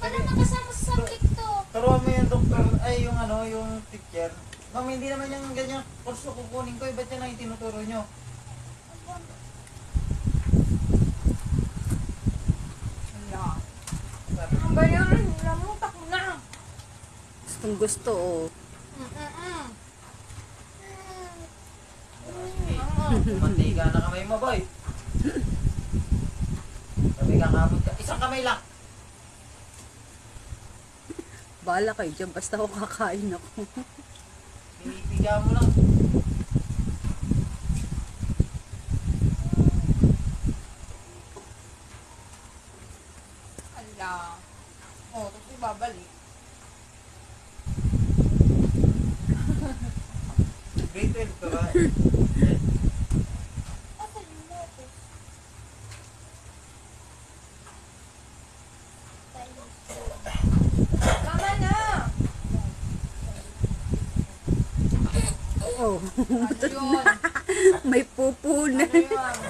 Wala nakasama sa subject to. Turuan mo yung doktor, ay yung ano, yung teacher. Ma'am, hindi naman yung ganyan kurso kukunin ko, ba't yan lang yung tinuturo nyo? Wala. Ang ba yun? Lamutak mo na. Gustong gusto, oh. Sige, mantiga na kamay mo, boy. Sabi ka kamot ka, isang kamay lang. Bahala kayo dyan, basta ako kakain ako. Pipiga mo lang. Ala. Oh, tapos ibabalik. Grade 12 ka ba? Tama na. Oh, Ano yun? may pupo na. Ano yun?